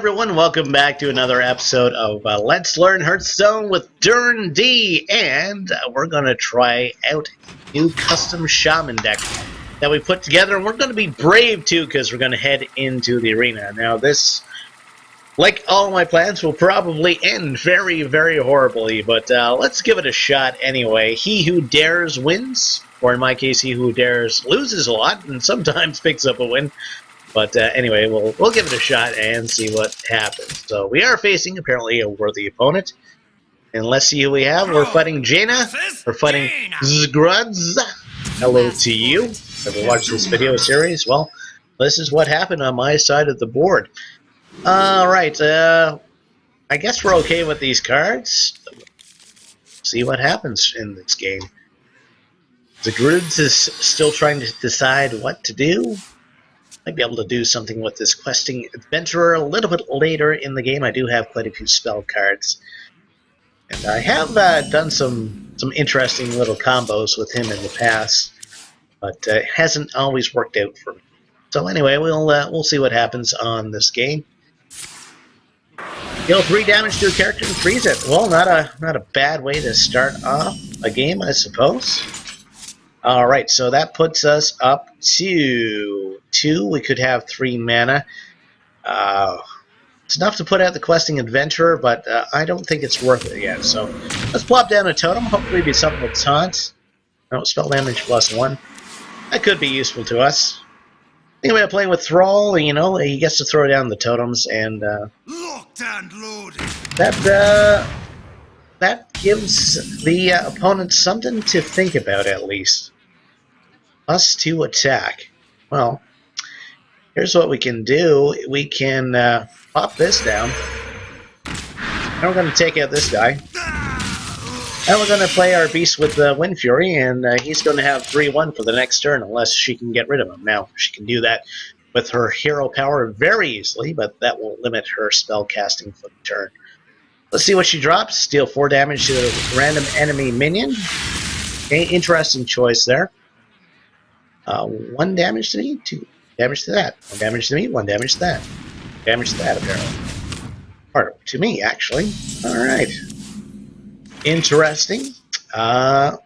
everyone, welcome back to another episode of Let's Learn Hearthstone with Durinde, and we're going to try out a new custom shaman deck that we put together, and we're going to be brave too because we're going to head into the arena. Now this, like all my plans, will probably end very, very horribly, but let's give it a shot anyway. He who dares wins, or in my case, he who dares loses a lot and sometimes picks up a win. But anyway, we'll give it a shot and see what happens. So we are facing, apparently, a worthy opponent. And let's see who we have. We're fighting Jaina. We're fighting Zgruds. Hello to you. Ever watched this video series? Well, this is what happened on my side of the board. Alright, I guess we're okay with these cards. See what happens in this game. Zgruds is still trying to decide what to do. Might be able to do something with this questing adventurer a little bit later in the game. I do have quite a few spell cards, and I have done some interesting little combos with him in the past, but it hasn't always worked out for me. So anyway, we'll see what happens on this game. Deal 3 damage to a character and freeze it. Well, not a bad way to start off a game, I suppose. Alright, so that puts us up to 2. We could have 3 mana. It's enough to put out the questing adventurer, but I don't think it's worth it yet. So let's plop down a totem. Hopefully be something with taunt. No, spell damage +1. That could be useful to us. Thinking about playing with Thrall, you know, he gets to throw down the totems, and locked and loaded. That gives the opponent something to think about, at least. Us to attack. Well, here's what we can do. We can pop this down. And we're going to take out this guy. And we're going to play our beast with Wind Fury, and he's going to have 3-1 for the next turn, unless she can get rid of him. Now, she can do that with her hero power very easily, but that will limit her spell casting for the turn. Let's see what she drops. Deal 4 damage to a random enemy minion. Okay, interesting choice there. 1 damage to me, 2 damage to that. 1 damage to me, 1 damage to that. Damage to that, apparently. Or to me, actually. Alright. Interesting. Well,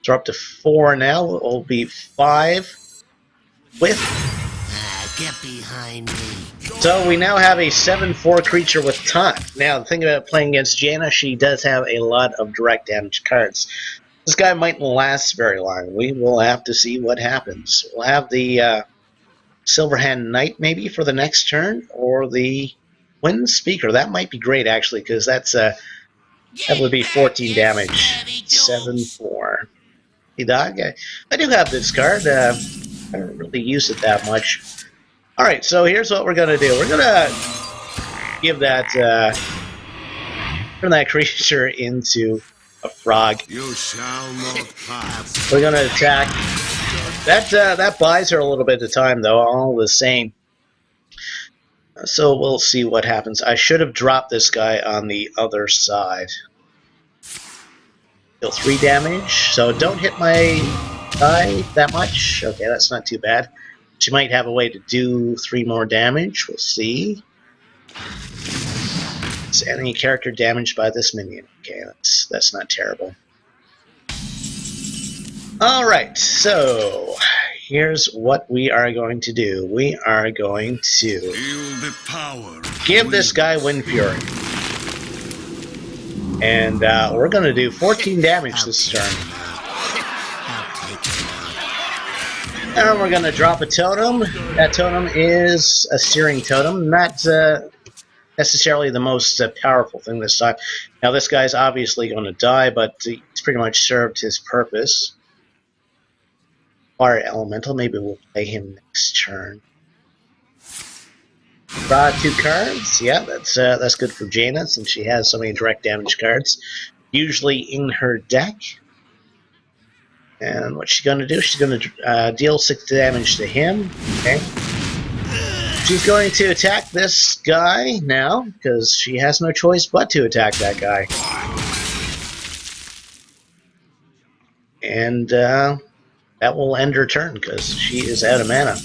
we're up to 4 now. We'll be 5 with... Get behind me. So we now have a 7/4 creature with taunt. Now, the thing about playing against Jaina, she does have a lot of direct damage cards. This guy mightn't last very long. We will have to see what happens. We'll have the Silverhand Knight maybe for the next turn, or the Wind Speaker. That might be great, actually, because that's that would be 14 damage. 7/4. Hey, dog. I do have this card. I don't really use it that much. Alright, so here's what we're going to do. We're going to give that, turn that creature into a frog. You shall not pass. We're going to attack. That buys her a little bit of time, though, all the same. So we'll see what happens. I should have dropped this guy on the other side. Deal 3 damage, so don't hit my guy that much. Okay, that's not too bad. She might have a way to do 3 more damage. We'll see. Is any character damaged by this minion? Okay, that's not terrible. Alright, so here's what we are going to do. We are going to give this guy Wind Fury. And we're going to do 14 damage this turn. And we're going to drop a totem. That totem is a Searing Totem. Not necessarily the most powerful thing this time. Now, this guy's obviously going to die, but he's pretty much served his purpose. Fire Elemental. Maybe we'll play him next turn. Draw 2 cards. Yeah, that's good for Jaina, since she has so many direct damage cards. Usually in her deck. And what's she going to do? She's going to deal 6 damage to him. Okay. She's going to attack this guy now, because she has no choice but to attack that guy. And that will end her turn, because she is out of mana.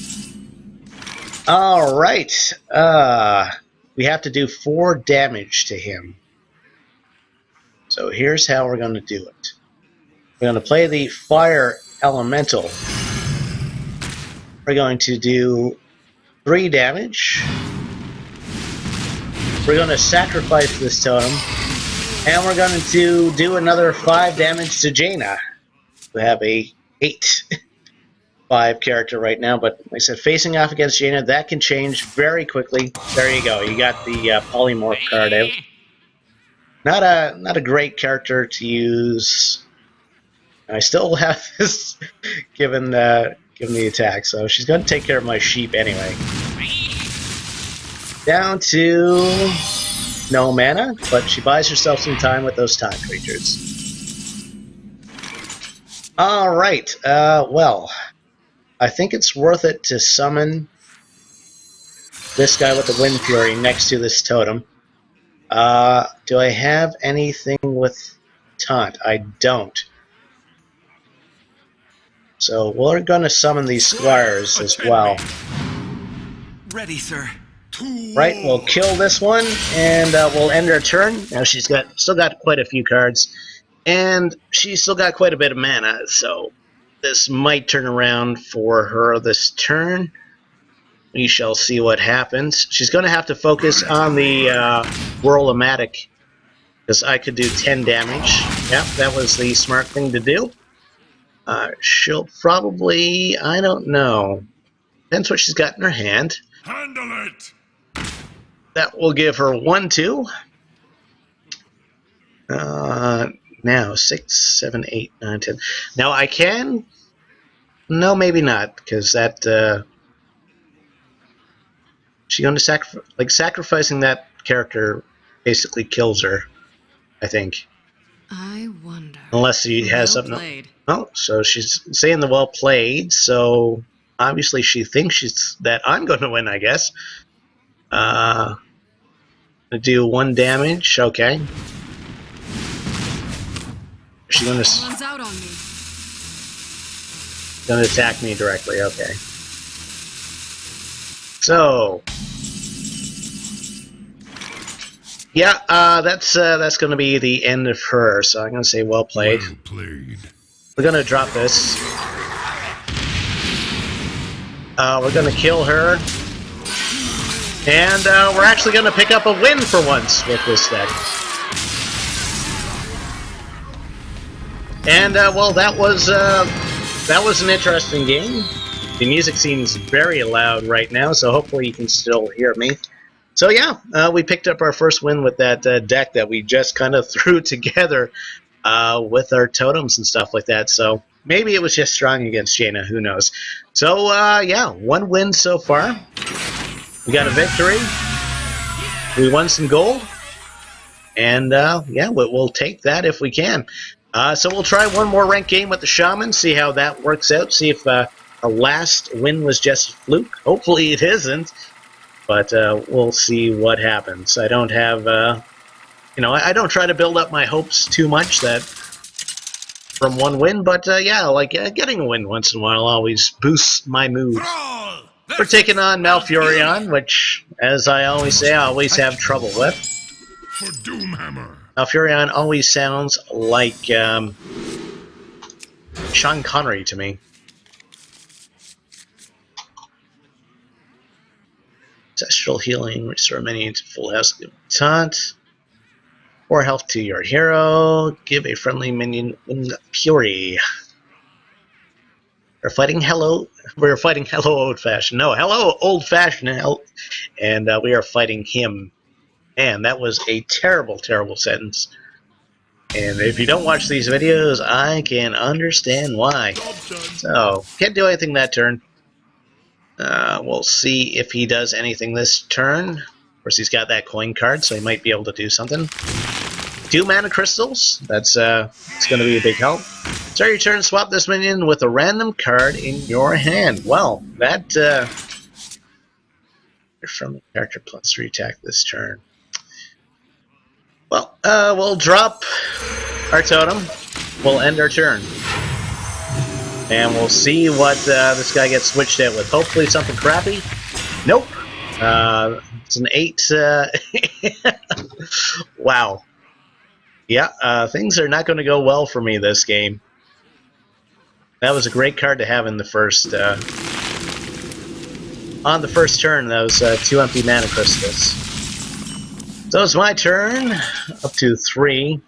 Alright. we have to do 4 damage to him. So here's how we're going to do it. We're going to play the Fire Elemental. We're going to do 3 damage. We're going to sacrifice this totem. And we're going to do another 5 damage to Jaina. We have a 8/5 character right now, but like I said, facing off against Jaina, that can change very quickly. There you go. You got the polymorph card out. Not a great character to use. I still have this given the attack, so she's going to take care of my sheep anyway. Down to no mana, but she buys herself some time with those time creatures. Alright, well, I think it's worth it to summon this guy with the Wind Fury next to this totem. Do I have anything with taunt? I don't. So we're going to summon these squires as well. Ready, sir. Right, we'll kill this one, and we'll end our turn. Now she's still got quite a few cards, and she's still got quite a bit of mana, so this might turn around for her this turn. We shall see what happens. She's going to have to focus on the Whirl-O-Matic, because I could do 10 damage. Yep, that was the smart thing to do. She'll probably, I don't know. Depends what she's got in her hand. Handle it! That will give her 1/2. Now 6, 7, 8, 9, 10. Now I can. No, maybe not, because that. She's going to sacrificing that character basically kills her. I think. I wonder. Unless she has something. Played. Oh, so she's saying the well played. So obviously she thinks that I'm going to win. I guess. Do 1 damage. Okay. She's going to. Runs out on me. Going to attack me directly. Okay. So. Yeah, that's going to be the end of her. So I'm going to say well played. Well played. We're going to drop this. We're going to kill her. And we're actually going to pick up a win for once with this deck. And, well, that was an interesting game. The music seems very loud right now, so hopefully you can still hear me. So yeah, we picked up our first win with that deck that we just kind of threw together with our totems and stuff like that. So maybe it was just strong against Jaina, who knows. So yeah, 1 win so far. We got a victory. We won some gold. And yeah, we'll take that if we can. So we'll try one more ranked game with the shaman, see how that works out, see if our last win was just a fluke. Hopefully it isn't. But we'll see what happens. I don't have, I don't try to build up my hopes too much that from 1 win, but yeah, like getting a win once in a while always boosts my mood. We're taking on Malfurion, which, as I always say, I always have trouble with. For Doomhammer. Malfurion always sounds like Sean Connery to me. Ancestral healing, restore minions to full health, taunt. 4 health to your hero. Give a friendly minion Fury. We're fighting hello old fashioned. No, hello old fashioned, and we are fighting him. Man, that was a terrible, terrible sentence. And if you don't watch these videos, I can understand why. So, can't do anything that turn. We'll see if he does anything this turn. Of course, he's got that coin card, so he might be able to do something. 2 mana crystals. That's it's going to be a big help. Start your turn, swap this minion with a random card in your hand. Well, that from the character plus 3 attack this turn. Well, we'll drop our totem. We'll end our turn. And we'll see what this guy gets switched out with. Hopefully something crappy. Nope. It's an 8. Wow. Yeah, things are not going to go well for me this game. That was a great card to have in the first... on the first turn, that was 2 empty mana crystals. So it's my turn, up to 3.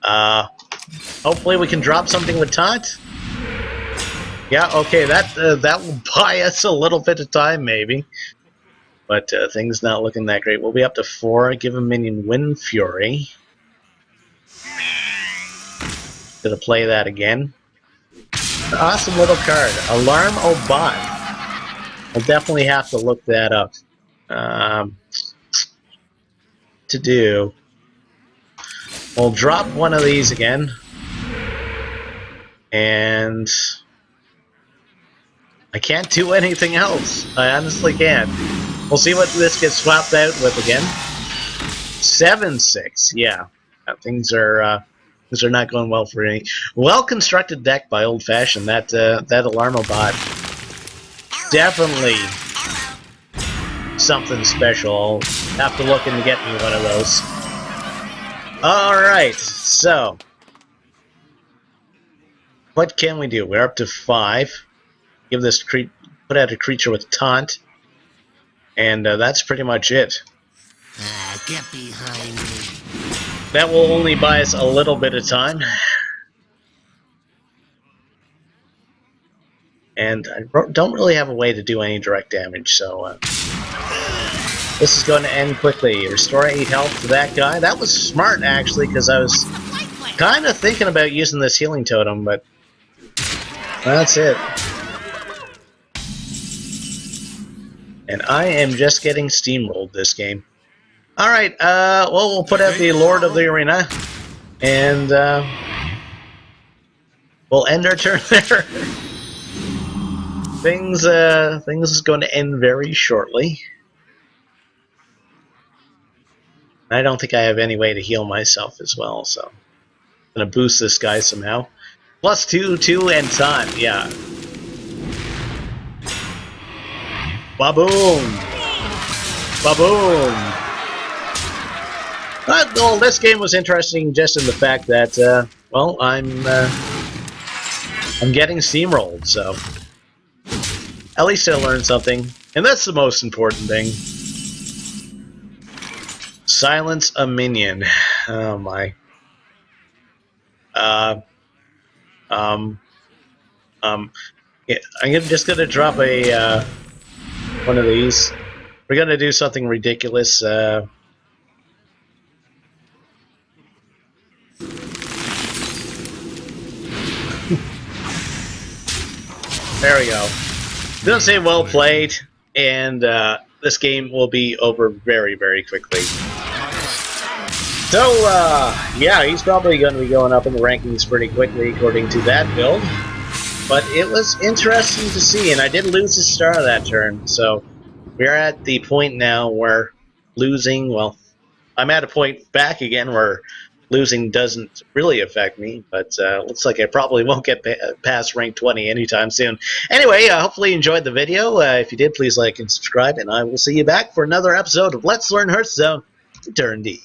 Hopefully we can drop something with taunt. Yeah, okay, that will buy us a little bit of time, maybe. But things not looking that great. We'll be up to 4. Give a minion Wind Fury. Gonna play that again. An awesome little card. Alarm Obot. I'll definitely have to look that up. To do. We'll drop one of these again. And I can't do anything else. I honestly can't. We'll see what this gets swapped out with again. 7-6. Yeah. Things are not going well for any. Well-constructed deck by Old Fashioned. That Alarmobot. Definitely something special. I'll have to look and get me one of those. Alright, so what can we do? We're up to 5. Give this put out a creature with taunt. And that's pretty much it. Get behind me. That will only buy us a little bit of time. And I don't really have a way to do any direct damage, so this is going to end quickly. Restore 8 health to that guy. That was smart, actually, because I was kind of thinking about using this healing totem, but that's it. And I am just getting steamrolled this game. Alright, well, we'll put out the Lord of the Arena, and we'll end our turn there. Things is going to end very shortly. I don't think I have any way to heal myself as well, so I'm going to boost this guy somehow. +2, 2, and time, yeah. Ba-boom! Ba-boom! Well, this game was interesting just in the fact that, well, I'm getting steamrolled, so at least I learned something, and that's the most important thing. Silence a minion. Oh my. Yeah, I'm just gonna drop a one of these. We're gonna do something ridiculous. There we go. Gonna say well played, and this game will be over very, very quickly. So, yeah, he's probably going to be going up in the rankings pretty quickly according to that build. But it was interesting to see, and I did lose a star that turn, so we're at the point now where losing, well, I'm at a point back again where losing doesn't really affect me, but looks like I probably won't get past rank 20 anytime soon. Anyway, hopefully you enjoyed the video. If you did, please like and subscribe, and I will see you back for another episode of Let's Learn Hearthstone with Durinde.